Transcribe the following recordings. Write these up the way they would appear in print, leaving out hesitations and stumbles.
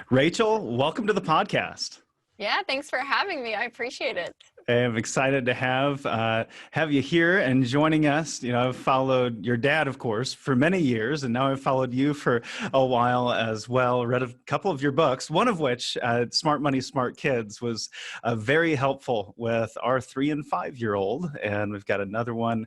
Rachel, welcome to the podcast. Yeah, thanks for having me. I appreciate it. I'm excited to have you here and joining us. You know, I've followed your dad, of course, for many years, and now I've followed you for a while as well. Read a couple of your books, one of which, Smart Money, Smart Kids, was very helpful with our 3 and 5-year-old, and we've got another one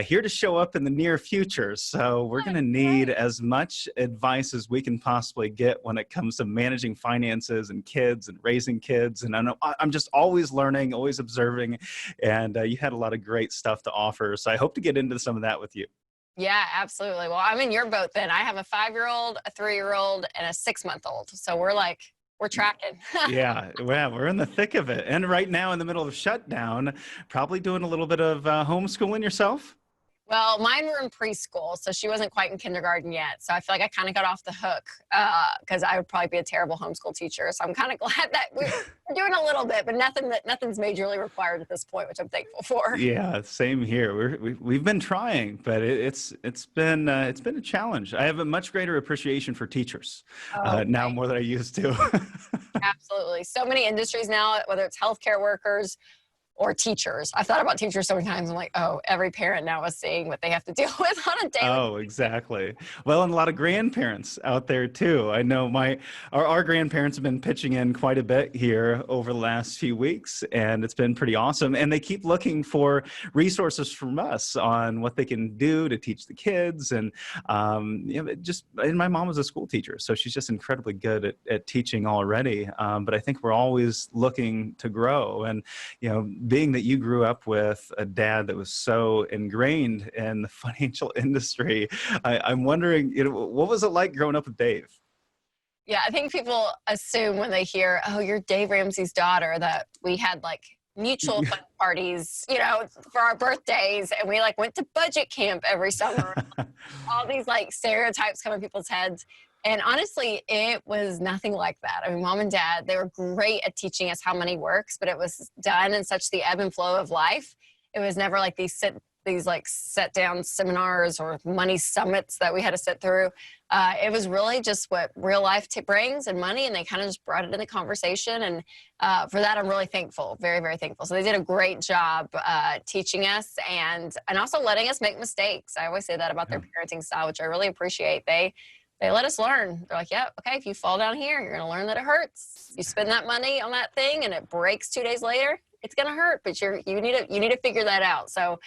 here to show up in the near future. So we're going to need as much advice as we can possibly get when it comes to managing finances and kids and raising kids. And I know I'm just always learning, always observing, and you had a lot of great stuff to offer. So I hope to get into some of that with you. Yeah, absolutely. Well, I'm in your boat then. I have a 5-year-old, a 3-year-old, and a 6-month-old. So we're tracking. Yeah, well, we're in the thick of it. And right now in the middle of shutdown, probably doing a little bit of homeschooling yourself. Well, mine were in preschool, so she wasn't quite in kindergarten yet. So I feel like I kind of got off the hook because I would probably be a terrible homeschool teacher. So I'm kind of glad that we're doing a little bit, but nothing's majorly required at this point, which I'm thankful for. Yeah, same here. We've been trying, but it's been a challenge. I have a much greater appreciation for teachers now more than I used to. Absolutely. So many industries now, whether it's healthcare workers or teachers. I've thought about teachers so many times. I'm like, oh, every parent now is seeing what they have to deal with on a daily. Oh, exactly. Well, and a lot of grandparents out there too. I know our grandparents have been pitching in quite a bit here over the last few weeks, and it's been pretty awesome. And they keep looking for resources from us on what they can do to teach the kids. And and my mom was a school teacher, so she's just incredibly good at teaching already. But I think we're always looking to grow. And being that you grew up with a dad that was so ingrained in the financial industry, I'm wondering, what was it like growing up with Dave? Yeah, I think people assume when they hear, oh, you're Dave Ramsey's daughter, that we had like mutual fund parties, for our birthdays, and we went to budget camp every summer. All these stereotypes come in people's heads. And honestly, it was nothing like that. I mean, mom and dad, they were great at teaching us how money works, but it was done in such the ebb and flow of life. It was never like these set down seminars or money summits that we had to sit through. It was really just what real life brings and money, and they kind of just brought it in the conversation. And for that, I'm really thankful, very, very thankful. So they did a great job teaching us and also letting us make mistakes. I always say that about their parenting style, which I really appreciate. They let us learn. They're like, yeah, okay, if you fall down here, you're going to learn that it hurts. You spend that money on that thing and it breaks 2 days later, it's going to hurt, but you need to figure that out. So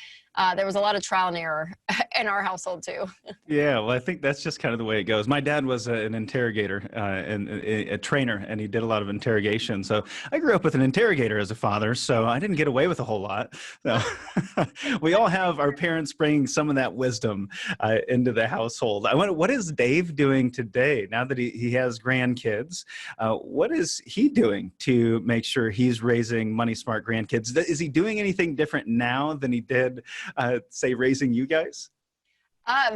there was a lot of trial and error in our household too. Yeah, well, I think that's just kind of the way it goes. My dad was an interrogator and a trainer, and he did a lot of interrogation. So I grew up with an interrogator as a father, so I didn't get away with a whole lot. So we all have our parents bringing some of that wisdom into the household. I wonder, what is Dave doing today now that he has grandkids? What is he doing to make sure he's raising money smart grandkids? Is he doing anything different now than he did, say, raising you guys?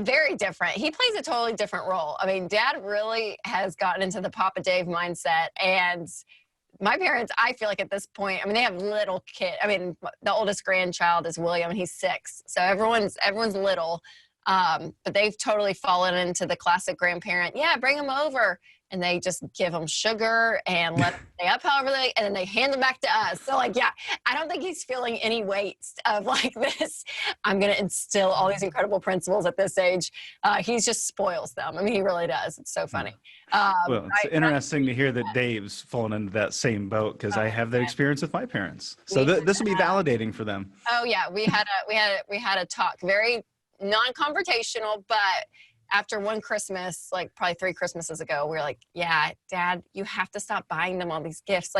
Very different. He plays a totally different role. I mean, dad really has gotten into the Papa Dave mindset, and my parents, I feel like at this point, I mean, they have little kids. I mean, the oldest grandchild is William, and he's 6. So everyone's little, but they've totally fallen into the classic grandparent. Yeah, bring them over. And they just give them sugar and let them stay up however and then they hand them back to us. So I don't think he's feeling any weight of this. I'm going to instill all these incredible principles at this age. He just spoils them. I mean, he really does. It's so funny. Well, it's interesting to hear that Dave's fallen into that same boat, because I have that experience with my parents. So this will be validating for them. Oh yeah, we had a talk, very non-confrontational, but after one Christmas, probably 3 Christmases ago, we were like, yeah, Dad, you have to stop buying them all these gifts.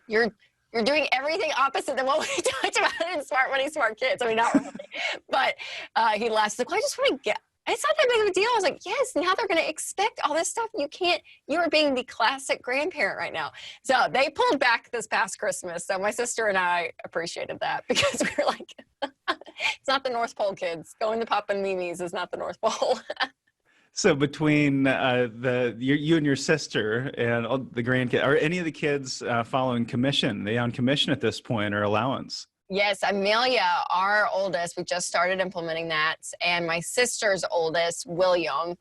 You're doing everything opposite than what we talked about in Smart Money, Smart Kids. I mean, not really. But he laughed. He's like, well, I just want to get, it's not that big of a deal. I was like, yes, now they're going to expect all this stuff. You are being the classic grandparent right now. So they pulled back this past Christmas. So my sister and I appreciated that, because we were like, it's not the North Pole, kids. Going to Papa and Mimi's is not the North Pole. So between you and your sister and all the grandkids, are any of the kids following commission? Are they on commission at this point, or allowance? Yes, Amelia, our oldest, we just started implementing that. And my sister's oldest, William,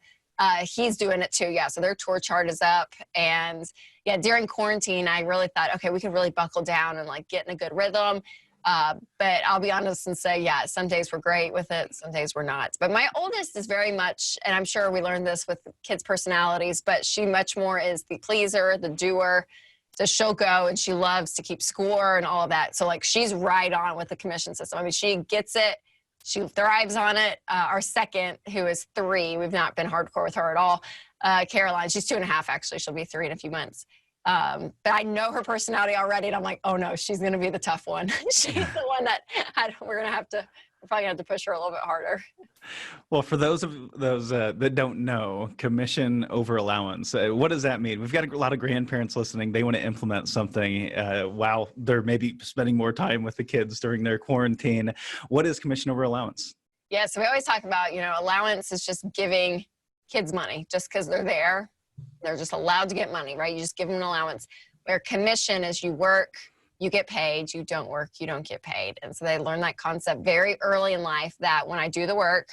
he's doing it too. Yeah. So their tour chart is up. And yeah, during quarantine, I really thought, okay, we could really buckle down and like get in a good rhythm. But I'll be honest and say, yeah, some days we're great with it. Some days we're not. But my oldest is very much, and I'm sure we learned this with kids' personalities, but she much more is the pleaser, the doer. So she'll go and she loves to keep score and all of that. So like she's right on with the commission system. I mean, she gets it. She thrives on it. Our second, who is 3, we've not been hardcore with her at all. Caroline, she's 2.5 actually. She'll be 3 in a few months. But I know her personality already, and I'm like, oh no, she's going to be the tough one. She's the one that we're probably going to have to push her a little bit harder. Well, for those that don't know, commission over allowance, what does that mean? We've got a lot of grandparents listening. They want to implement something while they're maybe spending more time with the kids during their quarantine. What is commission over allowance? Yeah, so we always talk about, allowance is just giving kids money just because they're there. They're just allowed to get money, right? You just give them an allowance. Where commission is you work, you get paid. You don't work, you don't get paid. And so they learn that concept very early in life that when I do the work,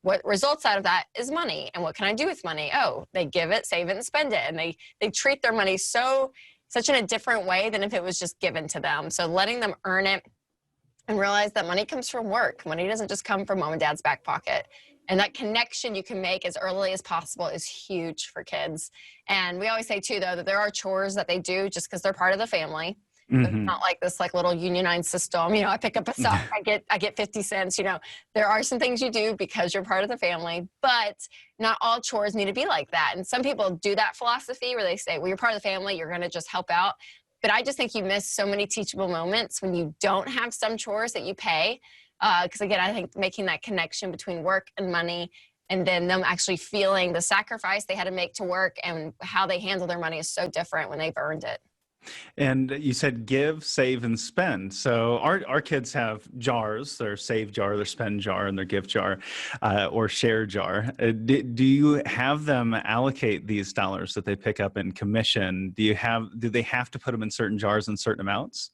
what results out of that is money. And what can I do with money? Oh, they give it, save it, and spend it. And they treat their money such in a different way than if it was just given to them. So letting them earn it and realize that money comes from work. Money doesn't just come from mom and dad's back pocket. And that connection you can make as early as possible is huge for kids. And we always say too, though, that there are chores that they do just because they're part of the family. It's not like this little unionized system. I pick up a sock, I get 50 cents. There are some things you do because you're part of the family, but not all chores need to be like that. And some people do that philosophy where they say, well, you're part of the family, you're going to just help out. But I just think you miss so many teachable moments when you don't have some chores that you pay. Because again, I think making that connection between work and money, and then them actually feeling the sacrifice they had to make to work and how they handle their money is so different when they've earned it. And you said give, save, and spend. So our kids have jars, their save jar, their spend jar, and their give jar, or share jar. Do you have them allocate these dollars that they pick up in commission? Do they have to put them in certain jars in certain amounts?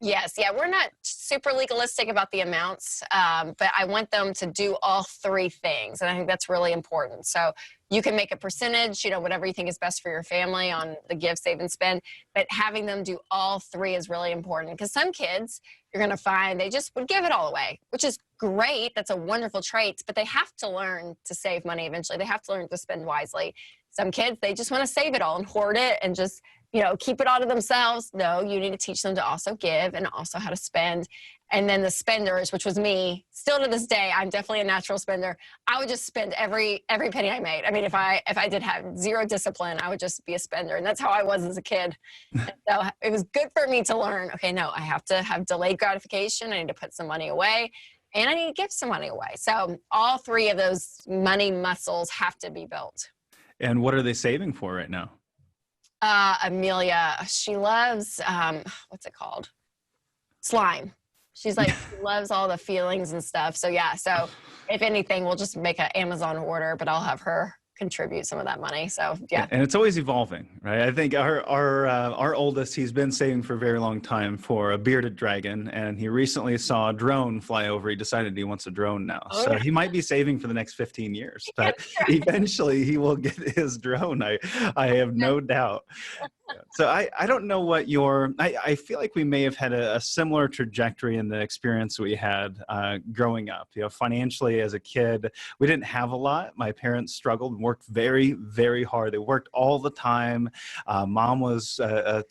Yes. Yeah. We're not super legalistic about the amounts, but I want them to do all 3 things. And I think that's really important. So you can make a percentage, whatever you think is best for your family on the give, save, and spend, but having them do all 3 is really important because some kids you're going to find they just would give it all away, which is great. That's a wonderful trait, but they have to learn to save money eventually. They have to learn to spend wisely. Some kids, they just want to save it all and hoard it and just keep it all to themselves. No, you need to teach them to also give and also how to spend. And then the spenders, which was me, still to this day, I'm definitely a natural spender. I would just spend every penny I made. I mean, if I did have zero discipline, I would just be a spender. And that's how I was as a kid. And so it was good for me to learn, okay, no, I have to have delayed gratification. I need to put some money away and I need to give some money away. So all 3 of those money muscles have to be built. And what are they saving for right now? Amelia, she loves, what's it called? Slime. She's like, she loves all the feelings and stuff. So yeah, so if anything, we'll just make an Amazon order, but I'll have her contribute some of that money. So yeah. And it's always evolving, right? I think our oldest, he's been saving for a very long time for a bearded dragon, and he recently saw a drone fly over. He decided he wants a drone now. Oh, so yeah. He might be saving for the next 15 years, but eventually he will get his drone. I have no doubt. So I don't know what I feel like we may have had a similar trajectory in the experience we had growing up. Financially as a kid, we didn't have a lot. My parents struggled and worked very, very hard. They worked all the time. Mom was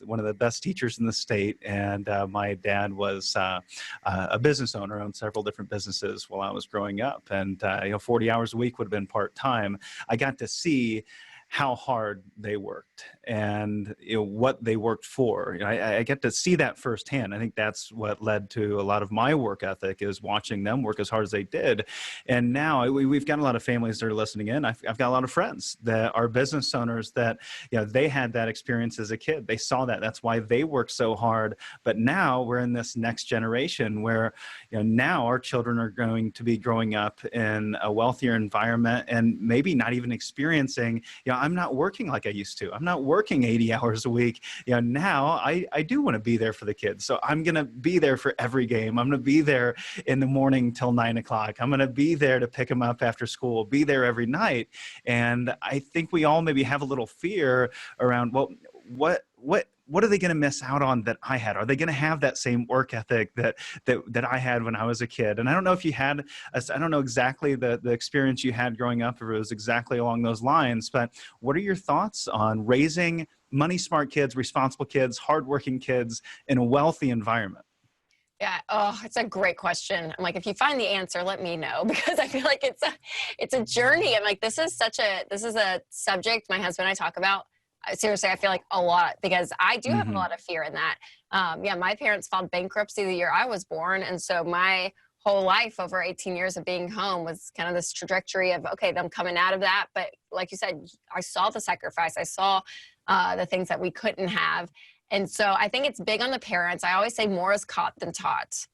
one of the best teachers in the state, and my dad was a business owner, owned several different businesses while I was growing up. And 40 hours a week would have been part-time. I got to see how hard they worked and what they worked for. I get to see that firsthand. I think that's what led to a lot of my work ethic, is watching them work as hard as they did. And now we've got a lot of families that are listening in. I've got a lot of friends that are business owners that they had that experience as a kid. They saw that. That's why they worked so hard. But now we're in this next generation where now our children are going to be growing up in a wealthier environment and maybe not even experiencing I'm not working like I used to. I'm not working 80 hours a week. Now I do want to be there for the kids. So I'm going to be there for every game. I'm going to be there in the morning till 9 o'clock. I'm going to be there to pick them up after school, be there every night. And I think we all maybe have a little fear around, well, what are they going to miss out on that I had? Are they going to have that same work ethic that I had when I was a kid? And I don't know if you had, I don't know exactly the experience you had growing up, if it was exactly along those lines, but what are your thoughts on raising money smart kids, responsible kids, hardworking kids in a wealthy environment? Yeah. Oh, it's a great question. I'm like, if you find the answer, let me know, because I feel like it's a journey. I'm like, this is a subject my husband and I talk about. Seriously, I feel like a lot, because I do have a lot of fear in that. My parents filed bankruptcy the year I was born. And so my whole life over 18 years of being home was kind of this trajectory of, okay, them coming out of that. But like you said, I saw the sacrifice. I saw the things that we couldn't have. And so I think it's big on the parents. I always say more is caught than taught.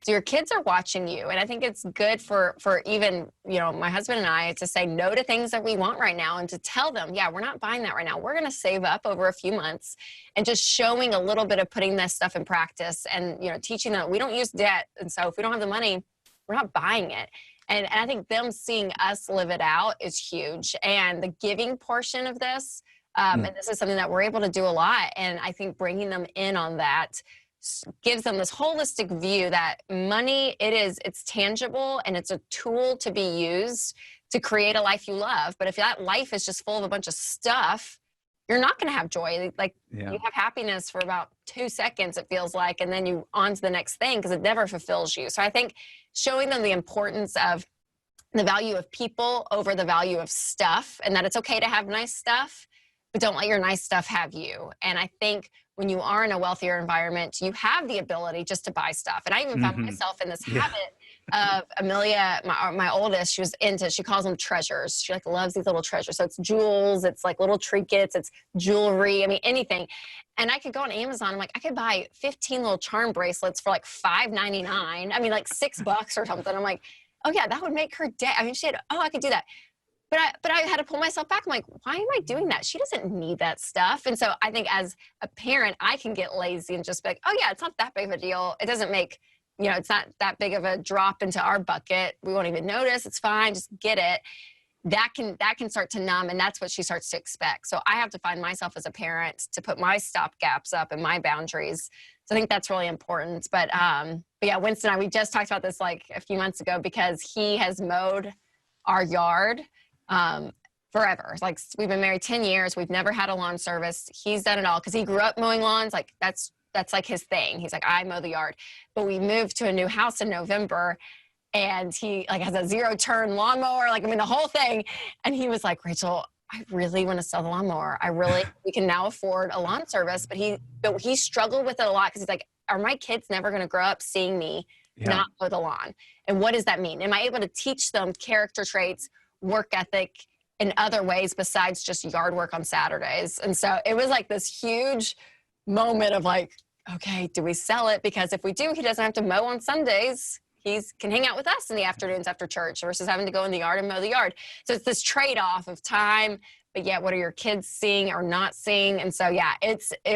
So your kids are watching you. And I think it's good for even, my husband and I to say no to things that we want right now, and to tell them, yeah, we're not buying that right now. We're going to save up over a few months, and just showing a little bit of putting this stuff in practice, and, teaching them we don't use debt. And so if we don't have the money, we're not buying it. And I think them seeing us live it out is huge. And the giving portion of this, and this is something that we're able to do a lot. And I think bringing them in on that gives them this holistic view that money, it's tangible, and it's a tool to be used to create a life you love. But if that life is just full of a bunch of stuff, you're not going to have joy. You have happiness for about 2 seconds, it feels like, and then you on to the next thing, because it never fulfills you. So I think showing them the importance of the value of people over the value of stuff, and that it's okay to have nice stuff, but don't let your nice stuff have you. And I think when you are in a wealthier environment, you have the ability just to buy stuff. And I even found myself in this habit of Amelia, my oldest, she calls them treasures. She loves these little treasures. So it's jewels, it's like little trinkets, it's jewelry, anything. And I could go on Amazon, I could buy 15 little charm bracelets for $5.99. $6 or something. I'm like, oh yeah, that would make her day. She said, oh, I could do that. But I had to pull myself back. I'm like, why am I doing that? She doesn't need that stuff. And so I think as a parent, I can get lazy and just be like, oh yeah, it's not that big of a deal. It doesn't make, it's not that big of a drop into our bucket. We won't even notice. It's fine. Just get it. That can start to numb, and that's what she starts to expect. So I have to find myself as a parent to put my stop gaps up and my boundaries. So I think that's really important. But yeah, Winston and I, we just talked about this a few months ago, because he has mowed our yard forever. We've been married 10 years. We've never had a lawn service. He's done it all, because he grew up mowing lawns. That's his thing. He's like, I mow the yard. But we moved to a new house in November, and he has a 0-turn lawnmower, the whole thing. And he was like, Rachel, I really want to sell the lawnmower. We can now afford a lawn service. But he struggled with it a lot, because he's like, are my kids never going to grow up seeing me not mow the lawn? And what does that mean? Am I able to teach them character traits, work ethic in other ways besides just yard work on Saturdays? And so it was this huge moment of okay, do we sell it? Because if we do, he doesn't have to mow on Sundays. He can hang out with us in the afternoons after church, versus having to go in the yard and mow the yard. So it's this trade-off of time, but yet what are your kids seeing or not seeing? And so, yeah,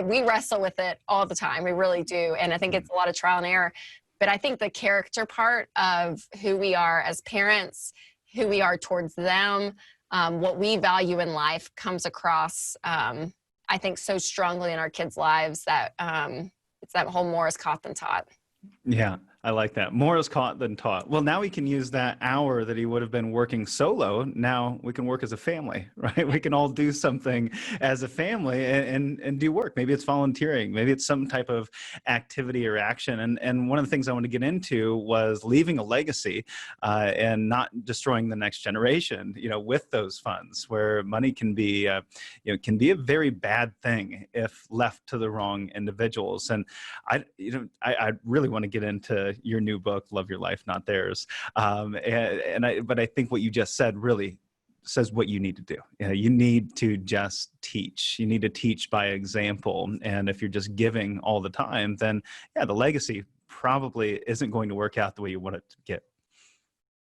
we wrestle with it all the time. We really do. And I think it's a lot of trial and error. But I think the character part of who we are as parents, who we are towards them, what we value in life comes across, I think, so strongly in our kids' lives that it's that whole more is caught than taught. Yeah, I like that. More is caught than taught. Well, now we can use that hour that he would have been working solo. Now we can work as a family, right? We can all do something as a family and do work. Maybe it's volunteering. Maybe it's some type of activity or action. And one of the things I want to get into was leaving a legacy and not destroying the next generation, with those funds, where money can be, can be a very bad thing if left to the wrong individuals. And I really want to get into your new book, Love Your Life, Not Theirs. But I think what you just said really says what you need to do. You need to just teach. You need to teach by example. And if you're just giving all the time, then the legacy probably isn't going to work out the way you want it to get.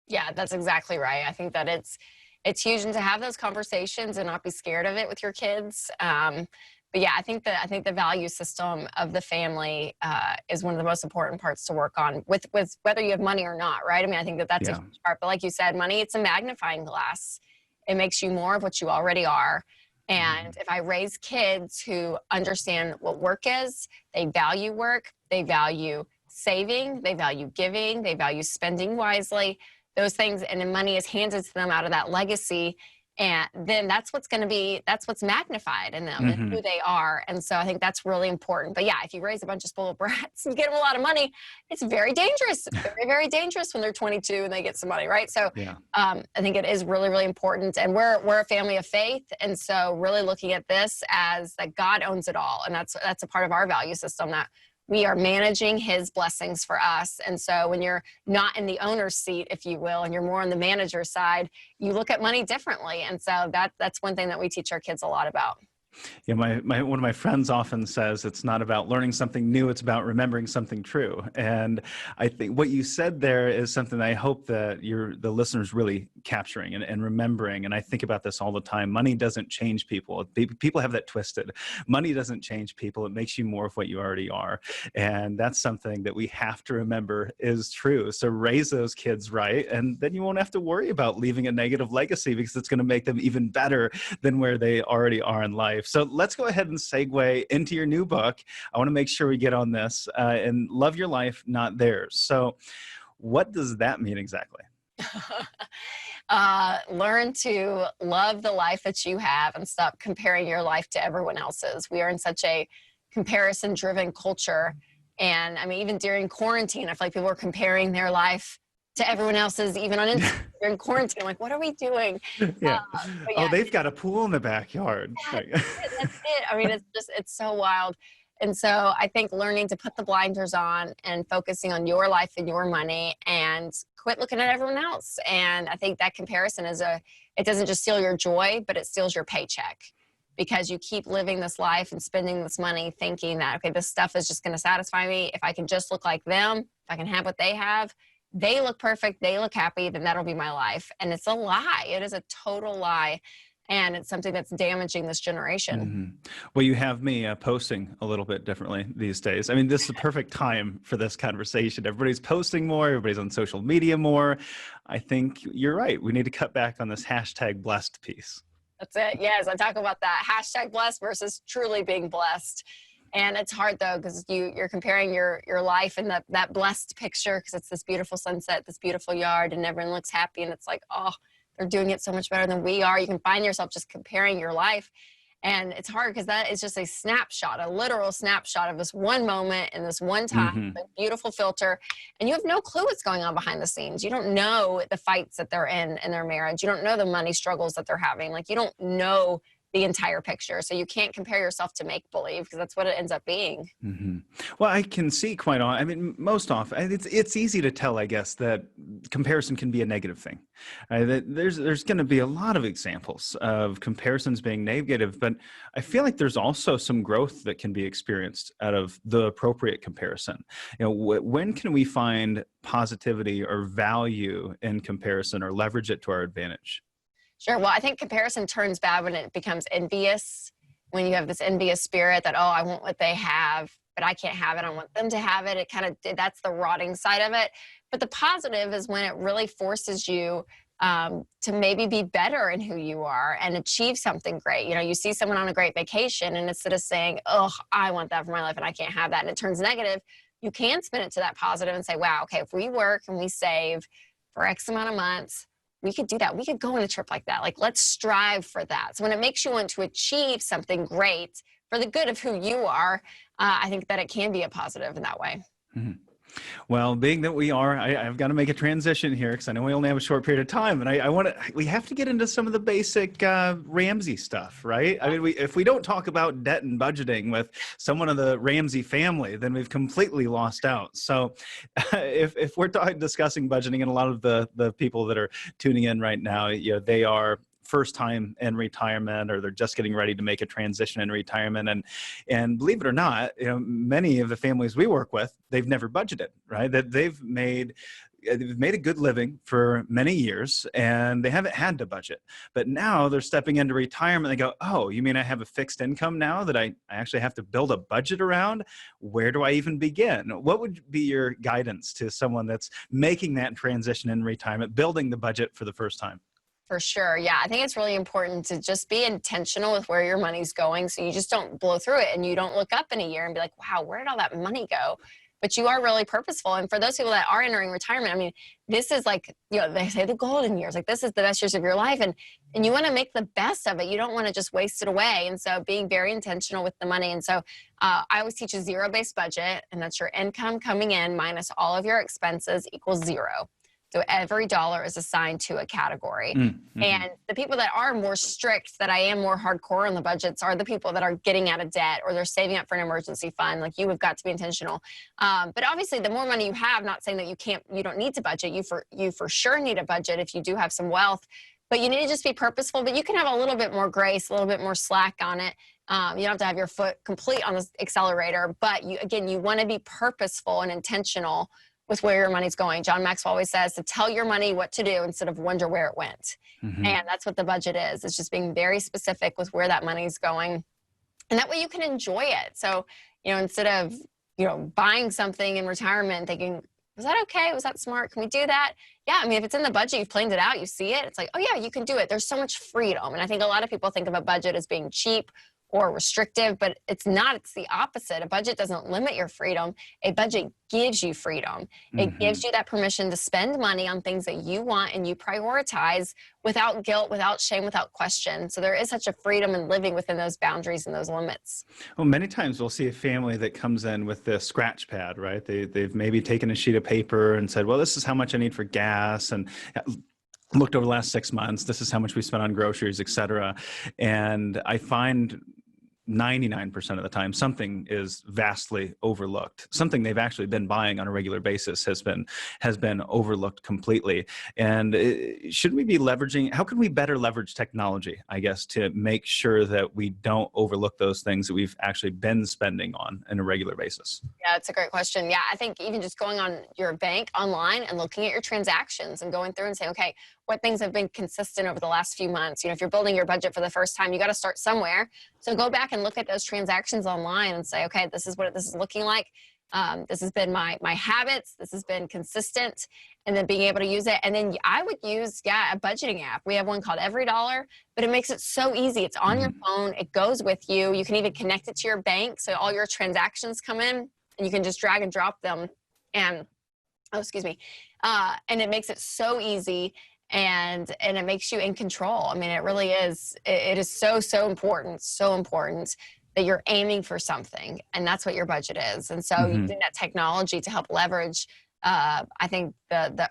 Yeah, that's exactly right. I think that it's huge, and to have those conversations and not be scared of it with your kids. But yeah, I think the value system of the family is one of the most important parts to work on with whether you have money or not, right? I mean, I think that's a Yeah. huge part. But like you said, money, it's a magnifying glass. It makes you more of what you already are. And Mhm. if I raise kids who understand what work is, they value work, they value saving, they value giving, they value spending wisely, those things, and then money is handed to them out of that legacy, and then that's what's magnified in them and who Mhm. they are. And so I think that's really important. But yeah, if you raise a bunch of spoiled brats and get them a lot of money, it's very dangerous, very, very dangerous when they're 22 and they get some money, right? So Yeah. I think it is really, really important. And we're a family of faith, and so really looking at this as that God owns it all, and that's a part of our value system, that we are managing His blessings for us. And so when you're not in the owner's seat, if you will, and you're more on the manager side, you look at money differently. And so that's one thing that we teach our kids a lot about. Yeah, my one of my friends often says it's not about learning something new, it's about remembering something true. And I think what you said there is something I hope that the listeners really capturing and remembering. And I think about this all the time. Money doesn't change people. People have that twisted. Money doesn't change people. It makes you more of what you already are. And that's something that we have to remember is true. So raise those kids right, and then you won't have to worry about leaving a negative legacy, because it's going to make them even better than where they already are in life. So let's go ahead and segue into your new book. I want to make sure we get on this, and Love Your Life, Not Theirs. So what does that mean exactly? Learn to love the life that you have and stop comparing your life to everyone else's. We are in such a comparison driven culture. And I mean, even during quarantine, I feel like people are comparing their life to everyone else's, even on Instagram during quarantine. I'm like, what are we doing? Yeah. But Oh, yeah, they've got a pool in the backyard. that's it. That's it. I mean, it's so wild. And so I think learning to put the blinders on and focusing on your life and your money and quit looking at everyone else. And I think that comparison it doesn't just steal your joy, but it steals your paycheck, because you keep living this life and spending this money thinking that, okay, this stuff is just going to satisfy me. If I can just look like them, if I can have what they have, they look perfect, they look happy, then that'll be my life. And it's a lie. It is a total lie. And it's something that's damaging this generation. Mhm. Well, you have me posting a little bit differently these days. I mean, this is the perfect time for this conversation. Everybody's posting more, everybody's on social media more. I think you're right. We need to cut back on this hashtag blessed piece. That's it. Yes, I talk about that. Hashtag blessed versus truly being blessed. And it's hard though, because you're comparing your life and that blessed picture, because it's this beautiful sunset, this beautiful yard, and everyone looks happy. And it's like, oh, they're doing it so much better than we are. You can find yourself just comparing your life. And it's hard because that is just a snapshot, a literal snapshot of this one moment in this one time, Hmm. a beautiful filter. And you have no clue what's going on behind the scenes. You don't know the fights that they're in their marriage. You don't know the money struggles that they're having. Like, you don't know the entire picture. So you can't compare yourself to make believe, because that's what it ends up being. Hmm. Well, I can see quite often. I mean, most often, it's easy to tell, I guess, that comparison can be a negative thing. That there's going to be a lot of examples of comparisons being negative, but I feel like there's also some growth that can be experienced out of the appropriate comparison. You know, when can we find positivity or value in comparison, or leverage it to our advantage? Sure. Well, I think comparison turns bad when it becomes envious, when you have this envious spirit that, oh, I want what they have, but I can't have it. I want them to have it. It kind of, that's the rotting side of it. But the positive is when it really forces you to maybe be better in who you are and achieve something great. You know, you see someone on a great vacation, and instead of saying, oh, I want that for my life and I can't have that, and it turns negative, you can spin it to that positive and say, wow, okay, if we work and we save for X amount of months, we could do that. We could go on a trip like that. Like, let's strive for that. So when it makes you want to achieve something great for the good of who you are, I think that it can be a positive in that way. Mhm. Well, being that we are, I've got to make a transition here, because I know we only have a short period of time, and I want to. We have to get into some of the basic Ramsey stuff, right? I mean, if we don't talk about debt and budgeting with someone of the Ramsey family, then we've completely lost out. So, if we're discussing budgeting, and a lot of the people that are tuning in right now, you know, they are first time in retirement, or they're just getting ready to make a transition in retirement, and believe it or not, you know, many of the families we work with, they've never budgeted, right? That they've made they've made a good living for many years and they haven't had to budget. But now they're stepping into retirement. They go, oh, you mean I have a fixed income now that I actually have to build a budget around? Where do I even begin? What would be your guidance to someone that's making that transition in retirement, building the budget for the first time? For sure. Yeah. I think it's really important to just be intentional with where your money's going. So you just don't blow through it and you don't look up in a year and be like, wow, where did all that money go? But you are really purposeful. And for those people that are entering retirement, I mean, this is like, they say the golden years, like this is the best years of your life. And you want to make the best of it. You don't want to just waste it away. And so being very intentional with the money. And so I always teach a zero-based budget, and that's your income coming in minus all of your expenses equals zero. So every dollar is assigned to a category. Mm-hmm. And the people that are more strict, that I am more hardcore on the budgets, are the people that are getting out of debt or they're saving up for an emergency fund. Like you have got to be intentional. But obviously the more money you have, not saying that you don't need to budget. You for sure need a budget if you do have some wealth, but you need to just be purposeful. But you can have a little bit more grace, a little bit more slack on it. You don't have to have your foot complete on the accelerator, but you want to be purposeful and intentional with where your money's going. John Maxwell always says to tell your money what to do instead of wonder where it went. Mm-hmm. And that's what the budget is. It's just being very specific with where that money's going. And that way you can enjoy it. So, instead of, buying something in retirement thinking, was that okay? Was that smart? Can we do that? Yeah. I mean, if it's in the budget, you've planned it out, you see it. It's like, oh yeah, you can do it. There's so much freedom. And I think a lot of people think of a budget as being cheap or restrictive, but it's not. It's the opposite. A budget doesn't limit your freedom. A budget gives you freedom. It mm-hmm. gives you that permission to spend money on things that you want and you prioritize without guilt, without shame, without question. So there is such a freedom in living within those boundaries and those limits. Well, many times we'll see a family that comes in with the scratch pad, right? They've maybe taken a sheet of paper and said, well, this is how much I need for gas, and looked over the last 6 months. This is how much we spent on groceries, et cetera. And I find 99% of the time, something is vastly overlooked. Something they've actually been buying on a regular basis has been overlooked completely. And should we be leveraging, how can we better leverage technology, I guess, to make sure that we don't overlook those things that we've actually been spending on a regular basis? Yeah, it's a great question. Yeah, I think even just going on your bank online and looking at your transactions and going through and saying, okay, what things have been consistent over the last few months? If you're building your budget for the first time, you got to start somewhere. So go back and look at those transactions online and say, okay, this is what this is looking like. This has been my habits. This has been consistent, and then being able to use it. And then I would use, a budgeting app. We have one called Every Dollar, but it makes it so easy. It's on your phone. It goes with you. You can even connect it to your bank. So all your transactions come in and you can just drag and drop them. And, and it makes it so easy. And it makes you in control. I mean, it really is. It is so important that you're aiming for something, and that's what your budget is. And so using that technology to help leverage, I think the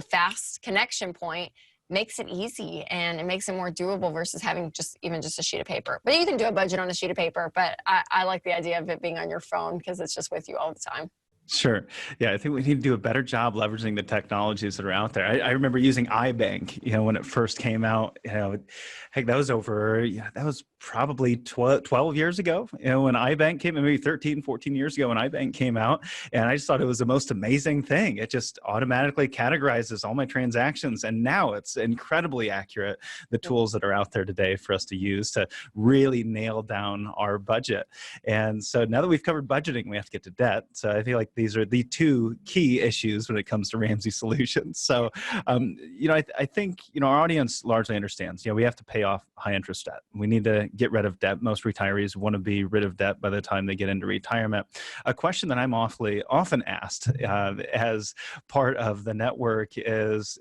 fast connection point makes it easy, and it makes it more doable versus having just a sheet of paper. But you can do a budget on a sheet of paper, but I like the idea of it being on your phone because it's just with you all the time. Sure. Yeah, I think we need to do a better job leveraging the technologies that are out there. I remember using iBank, when it first came out. Heck, that was probably 12 years ago, when iBank came, maybe 13, 14 years ago when iBank came out. And I just thought it was the most amazing thing. It just automatically categorizes all my transactions. And now it's incredibly accurate, the tools that are out there today for us to use to really nail down our budget. And so now that we've covered budgeting, we have to get to debt. So I feel like these are the two key issues when it comes to Ramsey Solutions. So, I think, our audience largely understands, we have to pay off high interest debt. We need to get rid of debt. Most retirees want to be rid of debt by the time they get into retirement. A question that I'm often asked as part of the network is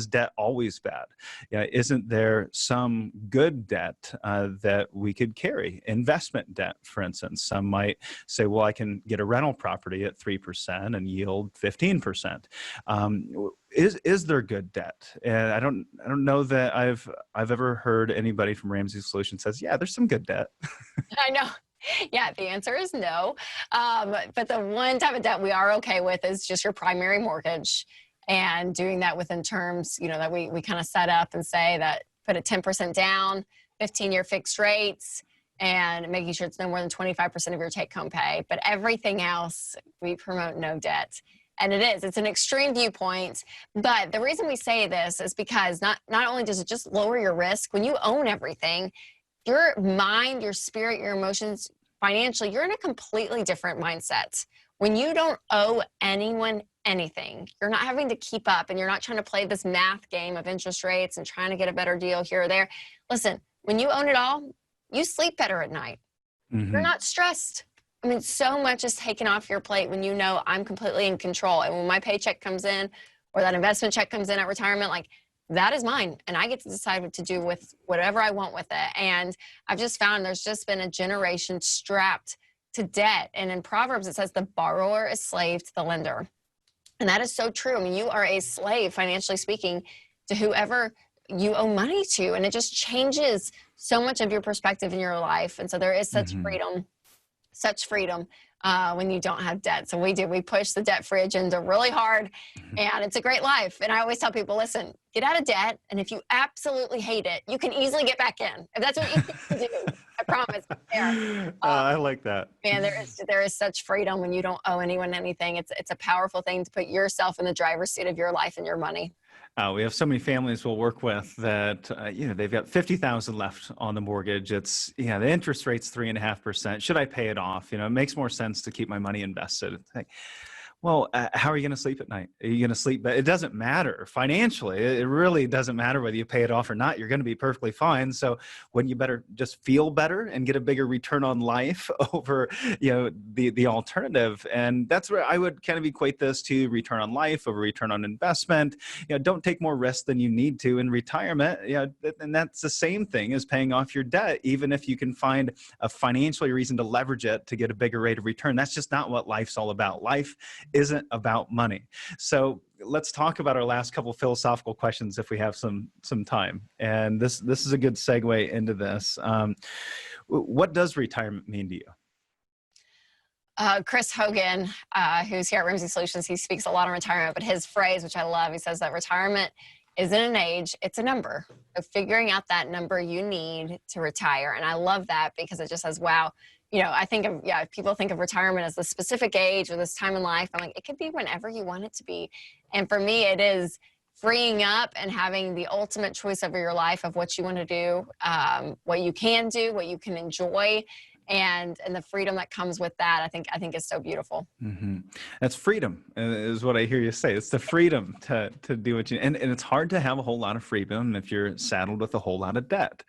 debt always bad? Isn't there some good debt that we could carry? Investment debt, for instance. Some might say, well, I can get a rental property at 3% and yield 15%. Is there good debt? And I don't know that I've ever heard anybody from Ramsey Solutions says, yeah, there's some good debt. I know. Yeah, the answer is no. But the one type of debt we are okay with is just your primary mortgage, and doing that within terms, that we kind of set up and say that put a 10% down, 15-year fixed rates, and making sure it's no more than 25% of your take-home pay. But everything else, we promote no debt. And it is. It's an extreme viewpoint. But the reason we say this is because not only does it just lower your risk, when you own everything, your mind, your spirit, your emotions, financially, you're in a completely different mindset. When you don't owe anyone anything, you're not having to keep up and you're not trying to play this math game of interest rates and trying to get a better deal here or there. Listen, when you own it all, you sleep better at night. You're not stressed. I mean, so much is taken off your plate when you know I'm completely in control. And when my paycheck comes in or that investment check comes in at retirement, like that is mine. And I get to decide what to do with whatever I want with it. And I've just found there's just been a generation strapped to debt. And in Proverbs, it says the borrower is slave to the lender. And that is so true. I mean, you are a slave, financially speaking, to whoever you owe money to. And it just changes so much of your perspective in your life. And so there is such freedom when you don't have debt. So we push the debt-free agenda really hard, and it's a great life. And I always tell people, listen, get out of debt. And if you absolutely hate it, you can easily get back in. If that's what you think to do, I promise. I like that. Man, there is such freedom when you don't owe anyone anything. It's a powerful thing to put yourself in the driver's seat of your life and your money. We have so many families we'll work with that, they've got $50,000 left on the mortgage. It's, the interest rate's 3.5%. Should I pay it off? It makes more sense to keep my money invested. It's like, well, how are you going to sleep at night? Are you going to sleep? But it doesn't matter financially. It really doesn't matter whether you pay it off or not. You're going to be perfectly fine. So wouldn't you better just feel better and get a bigger return on life over, the alternative? And that's where I would kind of equate this to return on life over return on investment. Don't take more risk than you need to in retirement. And that's the same thing as paying off your debt, even if you can find a financial reason to leverage it to get a bigger rate of return. That's just not what life's all about. Life isn't about money. So let's talk about our last couple philosophical questions if we have some time. And this is a good segue into this. What does retirement mean to you? Chris Hogan, who's here at Ramsey Solutions, he speaks a lot on retirement, but his phrase, which I love, he says that retirement isn't an age, it's a number. So figuring out that number you need to retire. And I love that because it just says, wow, I think of, people think of retirement as the specific age or this time in life. I'm like, it could be whenever you want it to be. And for me, it is freeing up and having the ultimate choice over your life of what you want to do, what you can do, what you can enjoy. And the freedom that comes with that, I think is so beautiful. That's freedom, is what I hear you say. It's the freedom to do what you, and it's hard to have a whole lot of freedom if you're saddled with a whole lot of debt.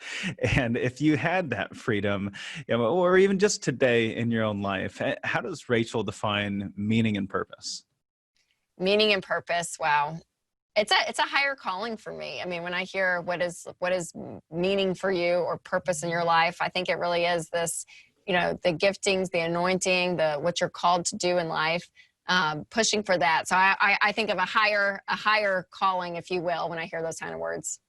And if you had that freedom, or even just today in your own life, how does Rachel define meaning and purpose? Meaning and purpose, wow. It's a higher calling for me. I mean, when I hear what is meaning for you or purpose in your life, I think it really is this, the giftings, the anointing, what you're called to do in life, pushing for that. So I think of a higher calling, if you will, when I hear those kind of words.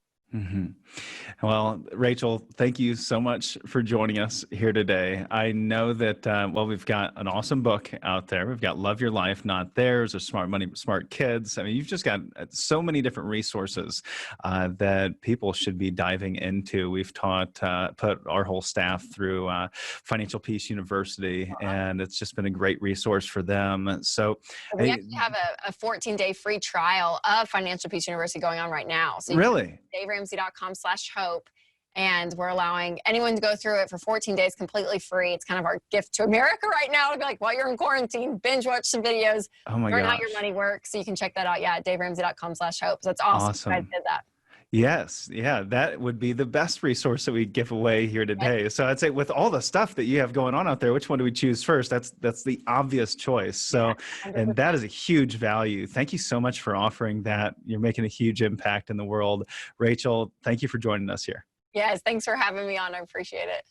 Well, Rachel, thank you so much for joining us here today. I know that, we've got an awesome book out there. We've got Love Your Life, Not Theirs, or Smart Money, Smart Kids. I mean, you've just got so many different resources that people should be diving into. We've put our whole staff through Financial Peace University, and it's just been a great resource for them. So we actually have a 14-day free trial of Financial Peace University going on right now. So really? DaveRamsey.com/hope. And we're allowing anyone to go through it for 14 days completely free. It's kind of our gift to America right now to be like, while you're in quarantine, binge watch some videos, learn how your money works. So you can check that out. Yeah, at DaveRamsey.com/hope. So that's awesome. You guys did that. Yes. Yeah. That would be the best resource that we give away here today. So I'd say with all the stuff that you have going on out there, which one do we choose first? That's the obvious choice. So, and that is a huge value. Thank you so much for offering that. You're making a huge impact in the world. Rachel, thank you for joining us here. Yes. Thanks for having me on. I appreciate it.